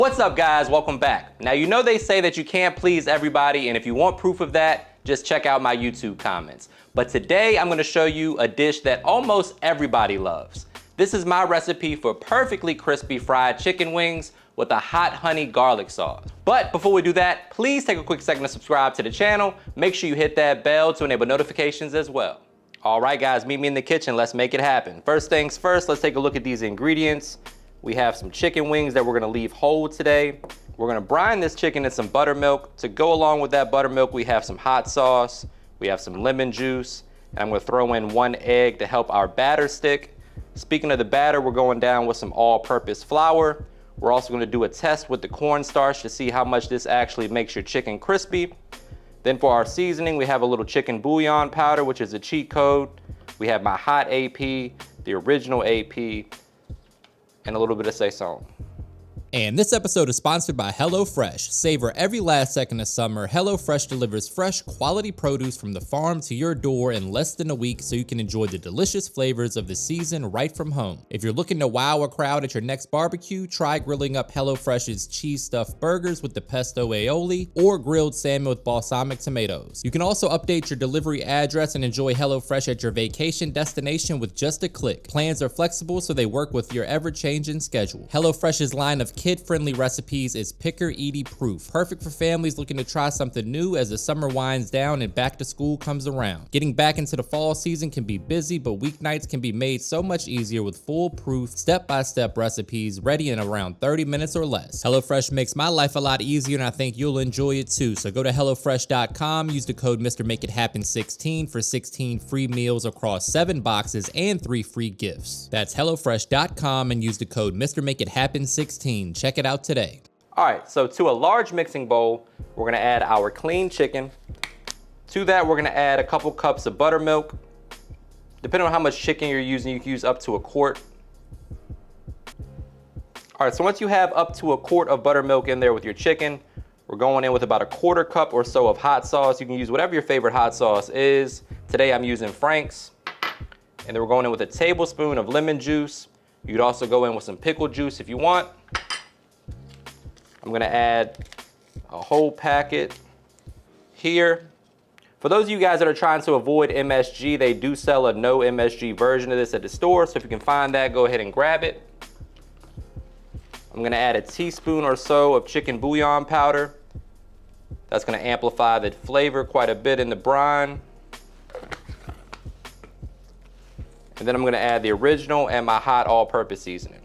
What's up guys, welcome back. Now you know they say that you can't please everybody, and if you want proof of that, just check out my YouTube comments. But today I'm gonna show you a dish that almost everybody loves. This is my recipe for perfectly crispy fried chicken wings with a hot honey garlic sauce. But before we do that, please take a quick second to subscribe to the channel. Make sure you hit that bell to enable notifications as well. All right guys, meet me in the kitchen, let's make it happen. First things first, let's take a look at these ingredients. We have some chicken wings that we're gonna leave whole today. We're gonna brine this chicken in some buttermilk. To go along with that buttermilk, we have some hot sauce, we have some lemon juice, and I'm gonna throw in 1 egg to help our batter stick. Speaking of the batter, we're going down with some all-purpose flour. We're also gonna do a test with the corn starch to see how much this actually makes your chicken crispy. Then for our seasoning, we have a little chicken bouillon powder, which is a cheat code. We have my hot AP, the original AP, and a little bit of sazon. And this episode is sponsored by HelloFresh. Savor every last second of summer. HelloFresh delivers fresh, quality produce from the farm to your door in less than a week so you can enjoy the delicious flavors of the season right from home. If you're looking to wow a crowd at your next barbecue, try grilling up HelloFresh's cheese stuffed burgers with the pesto aioli or grilled salmon with balsamic tomatoes. You can also update your delivery address and enjoy HelloFresh at your vacation destination with just a click. Plans are flexible so they work with your ever-changing schedule. HelloFresh's line of kid-friendly recipes is picker-eaty proof, perfect for families looking to try something new as the summer winds down and back to school comes around. Getting back into the fall season can be busy, but weeknights can be made so much easier with foolproof, step-by-step recipes ready in around 30 minutes or less. HelloFresh makes my life a lot easier, and I think you'll enjoy it too. So go to HelloFresh.com, use the code mrmakeithappen16 for 16 free meals across 7 boxes and 3 free gifts. That's HelloFresh.com and use the code mrmakeithappen16. Check it out today. All right, so to a large mixing bowl, we're gonna add our clean chicken. To that, we're gonna add a couple cups of buttermilk. Depending on how much chicken you're using, you can use up to a quart. All right, so once you have up to a quart of buttermilk in there with your chicken, we're going in with about a 1/4 cup or so of hot sauce. You can use whatever your favorite hot sauce is. Today I'm using Frank's. And then we're going in with a tablespoon of lemon juice. You could also go in with some pickle juice if you want. I'm gonna add a whole packet here. For those of you guys that are trying to avoid MSG, they do sell a no MSG version of this at the store, so if you can find that, go ahead and grab it. I'm gonna add a teaspoon or so of chicken bouillon powder. That's gonna amplify the flavor quite a bit in the brine. And then I'm gonna add the original and my hot all-purpose seasoning.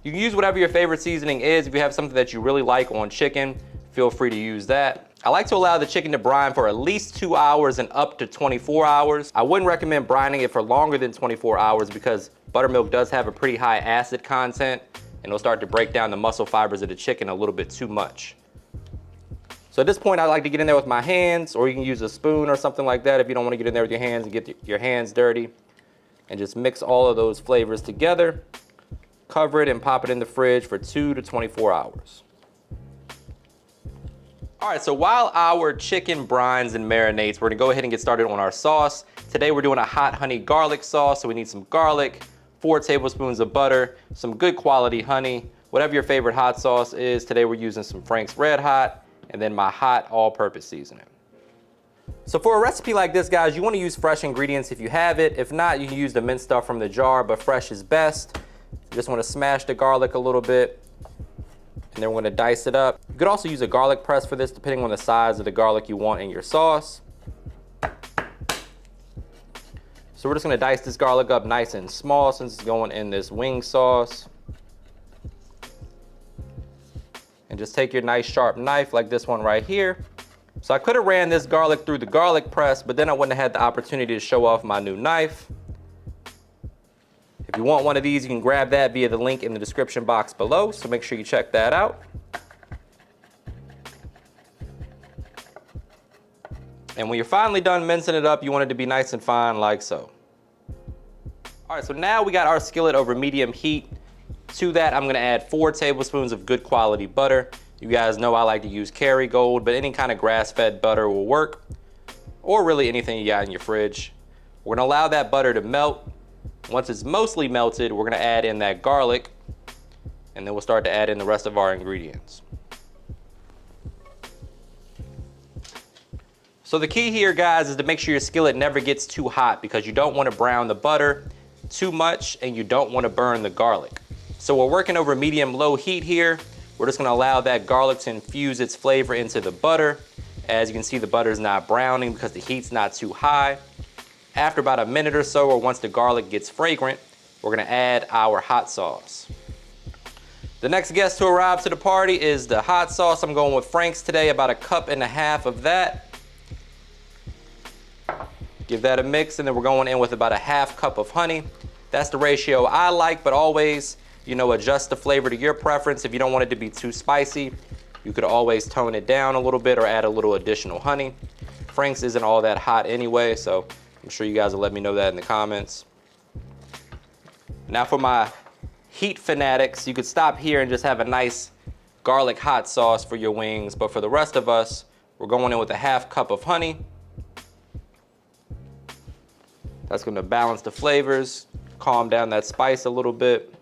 You can use whatever your favorite seasoning is. If you have something that you really like on chicken, feel free to use that. I like to allow the chicken to brine for at least 2 hours and up to 24 hours. I wouldn't recommend brining it for longer than 24 hours because buttermilk does have a pretty high acid content and it'll start to break down the muscle fibers of the chicken a little bit too much. So at this point, I like to get in there with my hands, or you can use a spoon or something like that if you don't want to get in there with your hands and get your hands dirty. And just mix all of those flavors together. Cover it and pop it in the fridge for 2 to 24 hours. All right, so while our chicken brines and marinates, we're gonna go ahead and get started on our sauce. Today we're doing a hot honey garlic sauce, so we need some garlic, 4 tablespoons of butter, some good quality honey, whatever your favorite hot sauce is. Today we're using some Frank's Red Hot, and then my hot all-purpose seasoning. So for a recipe like this, guys, you wanna use fresh ingredients if you have it. If not, you can use the minced stuff from the jar, but fresh is best. You just want to smash the garlic a little bit, and then we're going to dice it up. You could also use a garlic press for this, depending on the size of the garlic you want in your sauce. So we're just going to dice this garlic up nice and small since it's going in this wing sauce. And just take your nice sharp knife like this one right here. So I could have ran this garlic through the garlic press, but then I wouldn't have had the opportunity to show off my new knife. If you want one of these, you can grab that via the link in the description box below, so make sure you check that out. And when you're finally done mincing it up, you want it to be nice and fine like so. All right, so now we got our skillet over medium heat. To that, I'm gonna add 4 tablespoons of good quality butter. You guys know I like to use Kerrygold, but any kind of grass-fed butter will work, or really anything you got in your fridge. We're gonna allow that butter to melt. Once it's mostly melted, we're gonna add in that garlic, and then we'll start to add in the rest of our ingredients. So the key here, guys, is to make sure your skillet never gets too hot because you don't want to brown the butter too much and you don't want to burn the garlic. So we're working over medium-low heat here. We're just going to allow that garlic to infuse its flavor into the butter. As you can see, the butter is not browning because the heat's not too high. After about a minute or so, or once the garlic gets fragrant, we're going to add our hot sauce. The next guest to arrive to the party is the hot sauce. I'm going with Frank's today, about 1.5 cups of that. Give that a mix, and then we're going in with about 1/2 cup of honey. That's the ratio I like, but always, adjust the flavor to your preference. If you don't want it to be too spicy, you could always tone it down a little bit or add a little additional honey. Frank's isn't all that hot anyway, so I'm sure you guys will let me know that in the comments. Now for my heat fanatics, you could stop here and just have a nice garlic hot sauce for your wings, but for the rest of us, we're going in with 1/2 cup of honey. That's going to balance the flavors, calm down that spice a little bit.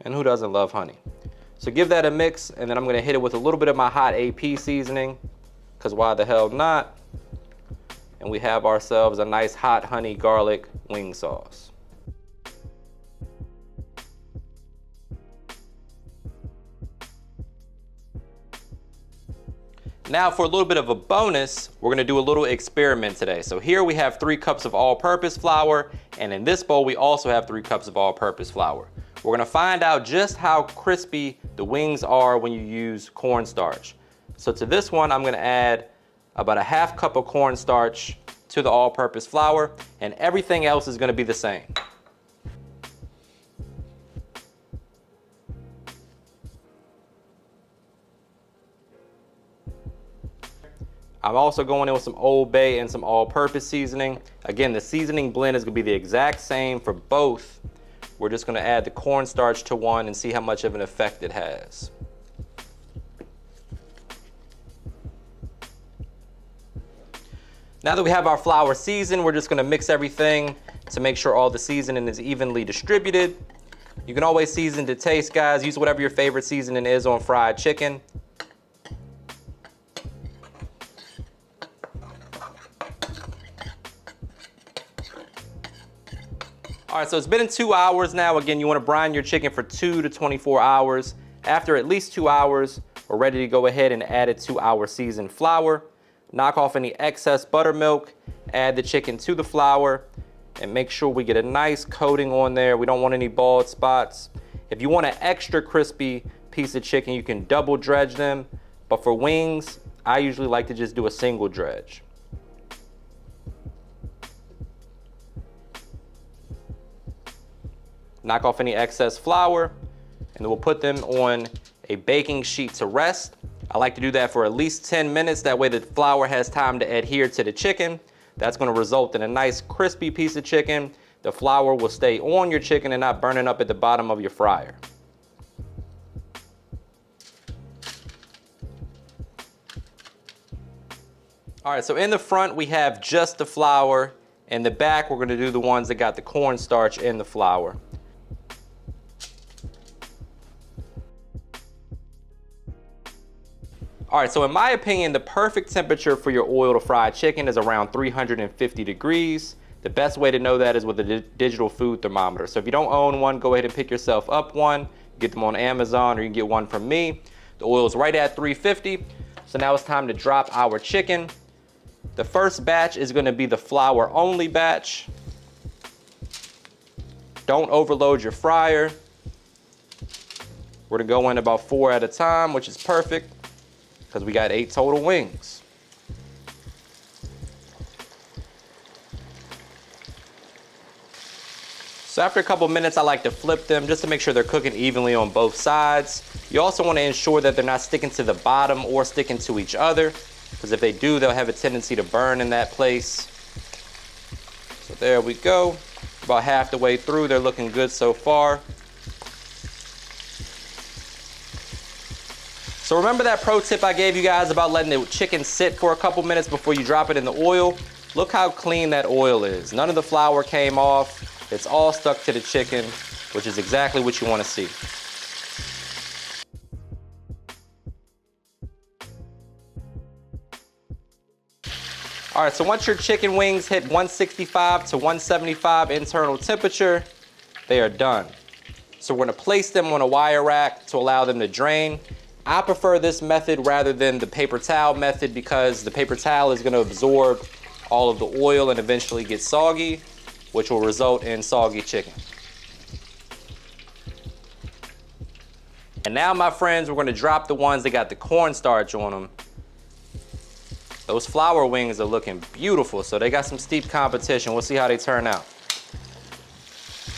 And who doesn't love honey? So give that a mix, and then I'm going to hit it with a little bit of my hot AP seasoning, because why the hell not? And we have ourselves a nice hot honey garlic wing sauce. Now for a little bit of a bonus, we're gonna do a little experiment today. So here we have 3 cups of all-purpose flour, and in this bowl we also have 3 cups of all-purpose flour. We're gonna find out just how crispy the wings are when you use cornstarch. So to this one, I'm gonna add about 1/2 cup of cornstarch to the all-purpose flour, and everything else is gonna be the same. I'm also going in with some Old Bay and some all-purpose seasoning. Again, the seasoning blend is gonna be the exact same for both. We're just gonna add the cornstarch to one and see how much of an effect it has. Now that we have our flour seasoned, we're just gonna mix everything to make sure all the seasoning is evenly distributed. You can always season to taste, guys. Use whatever your favorite seasoning is on fried chicken. All right, so it's been 2 hours now. Again, you wanna brine your chicken for 2 to 24 hours. After at least 2 hours, we're ready to go ahead and add it to our seasoned flour. Knock off any excess buttermilk, add the chicken to the flour, and make sure we get a nice coating on there. We don't want any bald spots. If you want an extra crispy piece of chicken, you can double dredge them. But for wings, I usually like to just do a single dredge. Knock off any excess flour, and then we'll put them on a baking sheet to rest. I like to do that for at least 10 minutes. That way the flour has time to adhere to the chicken. That's gonna result in a nice crispy piece of chicken. The flour will stay on your chicken and not burning up at the bottom of your fryer. All right, so in the front we have just the flour. In the back, we're gonna do the ones that got the cornstarch in the flour. All right, so in my opinion, the perfect temperature for your oil to fry chicken is around 350 degrees. The best way to know that is with a digital food thermometer. So if you don't own one, go ahead and pick yourself up one. Get them on Amazon, or you can get one from me. The oil is right at 350. So now it's time to drop our chicken. The first batch is gonna be the flour only batch. Don't overload your fryer. We're gonna go in about 4 at a time, which is perfect, because we got 8 total wings. So after a couple minutes, I like to flip them just to make sure they're cooking evenly on both sides. You also want to ensure that they're not sticking to the bottom or sticking to each other, because if they do, they'll have a tendency to burn in that place. So there we go. About half the way through, they're looking good so far. So remember that pro tip I gave you guys about letting the chicken sit for a couple minutes before you drop it in the oil? Look how clean that oil is. None of the flour came off. It's all stuck to the chicken, which is exactly what you want to see. All right, so once your chicken wings hit 165 to 175 internal temperature, they are done. So we're gonna place them on a wire rack to allow them to drain. I prefer this method rather than the paper towel method because the paper towel is gonna absorb all of the oil and eventually get soggy, which will result in soggy chicken. And now, my friends, we're gonna drop the ones that got the cornstarch on them. Those flour wings are looking beautiful, so they got some steep competition. We'll see how they turn out.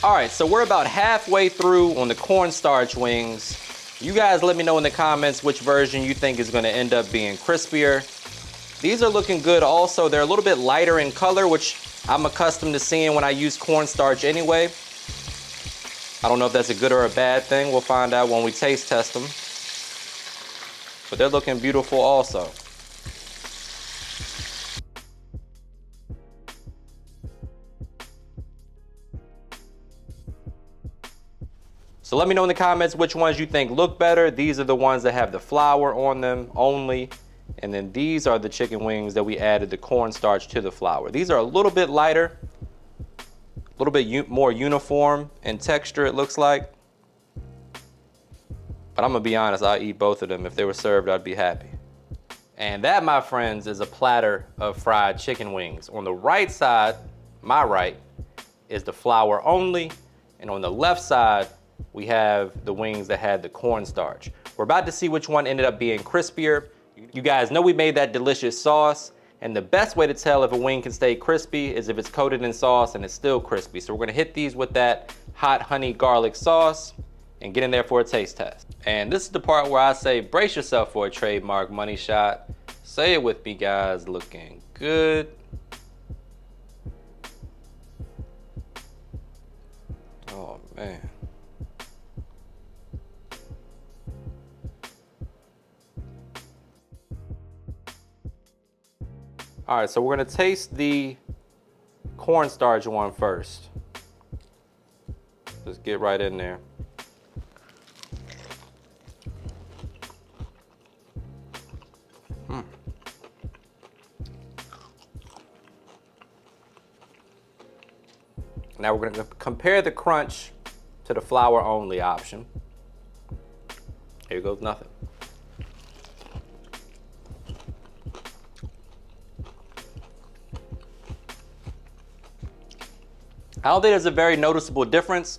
All right, so we're about halfway through on the cornstarch wings. You guys let me know in the comments which version you think is gonna end up being crispier. These are looking good also. They're a little bit lighter in color, which I'm accustomed to seeing when I use cornstarch anyway. I don't know if that's a good or a bad thing. We'll find out when we taste test them. But they're looking beautiful also. So let me know in the comments which ones you think look better. These are the ones that have the flour on them only. And then these are the chicken wings that we added the cornstarch to the flour. These are a little bit lighter, a little bit more uniform in texture, it looks like. But I'm gonna be honest, I'll eat both of them. If they were served, I'd be happy. And that, my friends, is a platter of fried chicken wings. On the right side, my right, is the flour only. And on the left side, we have the wings that had the cornstarch. We're about to see which one ended up being crispier. You guys know we made that delicious sauce, and the best way to tell if a wing can stay crispy is if it's coated in sauce and it's still crispy. So we're gonna hit these with that hot honey garlic sauce and get in there for a taste test. And this is the part where I say, brace yourself for a trademark money shot. Say it with me, guys. Looking good. Oh, man. All right, so we're gonna taste the cornstarch one first. Just get right in there. Now we're gonna compare the crunch to the flour only option. Here goes nothing. I don't think there's a very noticeable difference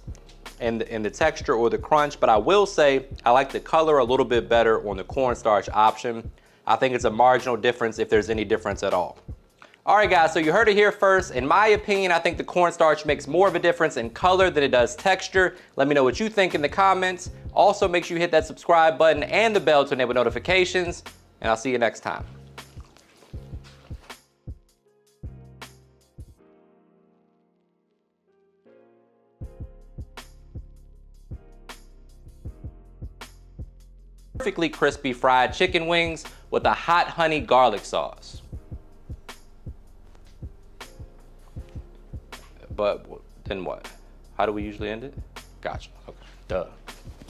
in the texture or the crunch, but I will say I like the color a little bit better on the cornstarch option. I think it's a marginal difference if there's any difference at all. All right, guys, so you heard it here first. In my opinion, I think the cornstarch makes more of a difference in color than it does texture. Let me know what you think in the comments. Also, make sure you hit that subscribe button and the bell to enable notifications, and I'll see you next time. Perfectly crispy fried chicken wings with a hot honey garlic sauce. But then what? How do we usually end it? Gotcha. Okay. Duh.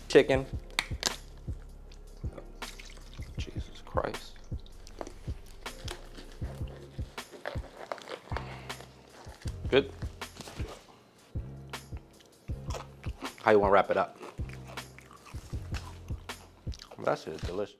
Chicken. Jesus Christ. Good. How you want to wrap it up? That shit is delicious.